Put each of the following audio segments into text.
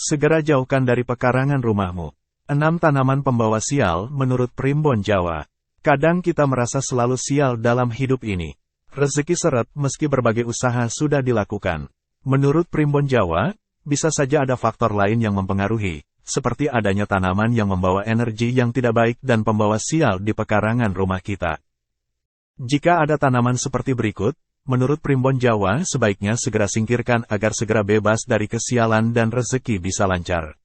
Segera jauhkan dari pekarangan rumahmu. 6 tanaman pembawa sial menurut Primbon Jawa. Kadang kita merasa selalu sial dalam hidup ini. Rezeki seret meski berbagai usaha sudah dilakukan. Menurut Primbon Jawa, bisa saja ada faktor lain yang mempengaruhi, seperti adanya tanaman yang membawa energi yang tidak baik dan pembawa sial di pekarangan rumah kita. Jika ada tanaman seperti berikut, menurut Primbon Jawa sebaiknya segera singkirkan agar segera bebas dari kesialan dan rezeki bisa lancar.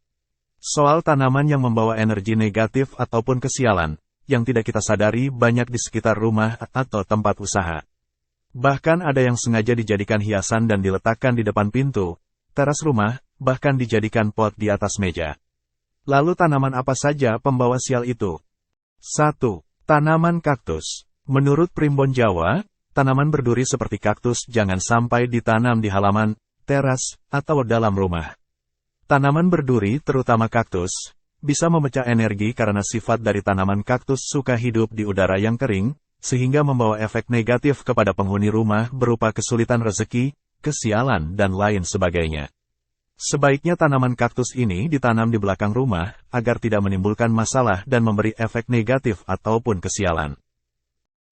Soal tanaman yang membawa energi negatif ataupun kesialan, yang tidak kita sadari banyak di sekitar rumah atau tempat usaha. Bahkan ada yang sengaja dijadikan hiasan dan diletakkan di depan pintu, teras rumah, bahkan dijadikan pot di atas meja. Lalu tanaman apa saja pembawa sial itu? 1. Tanaman kaktus. Menurut Primbon Jawa, tanaman berduri seperti kaktus jangan sampai ditanam di halaman, teras, atau dalam rumah. Tanaman berduri, terutama kaktus, bisa memecah energi karena sifat dari tanaman kaktus suka hidup di udara yang kering, sehingga membawa efek negatif kepada penghuni rumah berupa kesulitan rezeki, kesialan, dan lain sebagainya. Sebaiknya tanaman kaktus ini ditanam di belakang rumah, agar tidak menimbulkan masalah dan memberi efek negatif ataupun kesialan.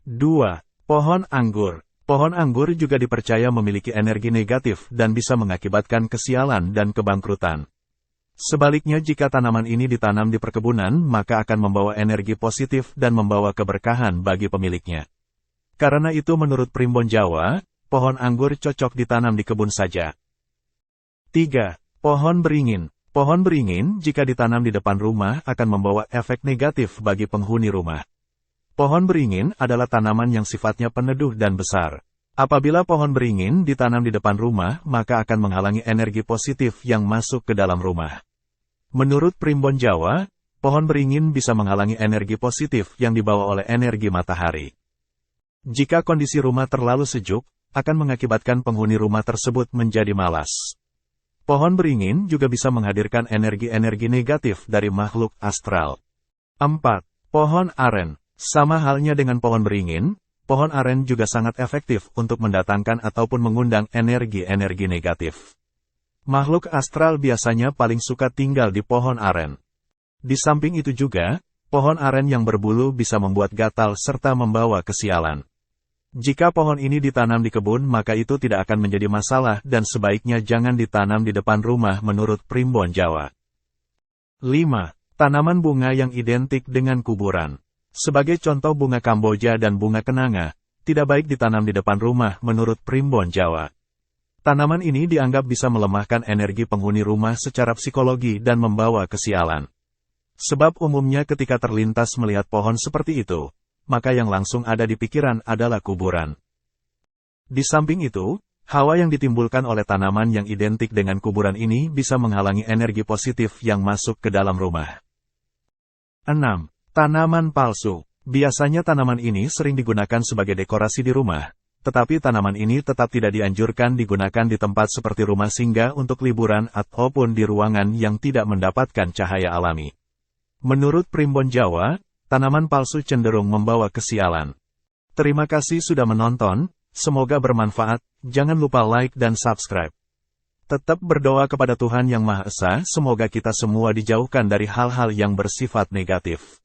2. Pohon anggur. Pohon anggur juga dipercaya memiliki energi negatif dan bisa mengakibatkan kesialan dan kebangkrutan. Sebaliknya jika tanaman ini ditanam di perkebunan maka akan membawa energi positif dan membawa keberkahan bagi pemiliknya. Karena itu menurut Primbon Jawa, pohon anggur cocok ditanam di kebun saja. 3. Pohon beringin. Pohon beringin jika ditanam di depan rumah akan membawa efek negatif bagi penghuni rumah. Pohon beringin adalah tanaman yang sifatnya peneduh dan besar. Apabila pohon beringin ditanam di depan rumah, maka akan menghalangi energi positif yang masuk ke dalam rumah. Menurut Primbon Jawa, pohon beringin bisa menghalangi energi positif yang dibawa oleh energi matahari. Jika kondisi rumah terlalu sejuk, akan mengakibatkan penghuni rumah tersebut menjadi malas. Pohon beringin juga bisa menghadirkan energi-energi negatif dari makhluk astral. 4. Pohon aren. Sama halnya dengan pohon beringin, pohon aren juga sangat efektif untuk mendatangkan ataupun mengundang energi-energi negatif. Makhluk astral biasanya paling suka tinggal di pohon aren. Di samping itu juga, pohon aren yang berbulu bisa membuat gatal serta membawa kesialan. Jika pohon ini ditanam di kebun maka itu tidak akan menjadi masalah dan sebaiknya jangan ditanam di depan rumah menurut Primbon Jawa. 5. Tanaman bunga yang identik dengan kuburan. Sebagai contoh bunga kamboja dan bunga kenanga, tidak baik ditanam di depan rumah menurut Primbon Jawa. Tanaman ini dianggap bisa melemahkan energi penghuni rumah secara psikologi dan membawa kesialan. Sebab umumnya ketika terlintas melihat pohon seperti itu, maka yang langsung ada di pikiran adalah kuburan. Di samping itu, hawa yang ditimbulkan oleh tanaman yang identik dengan kuburan ini bisa menghalangi energi positif yang masuk ke dalam rumah. 6. Tanaman palsu. Biasanya tanaman ini sering digunakan sebagai dekorasi di rumah, tetapi tanaman ini tetap tidak dianjurkan digunakan di tempat seperti rumah singgah untuk liburan ataupun di ruangan yang tidak mendapatkan cahaya alami. Menurut Primbon Jawa, tanaman palsu cenderung membawa kesialan. Terima kasih sudah menonton, semoga bermanfaat, jangan lupa like dan subscribe. Tetap berdoa kepada Tuhan Yang Maha Esa, semoga kita semua dijauhkan dari hal-hal yang bersifat negatif.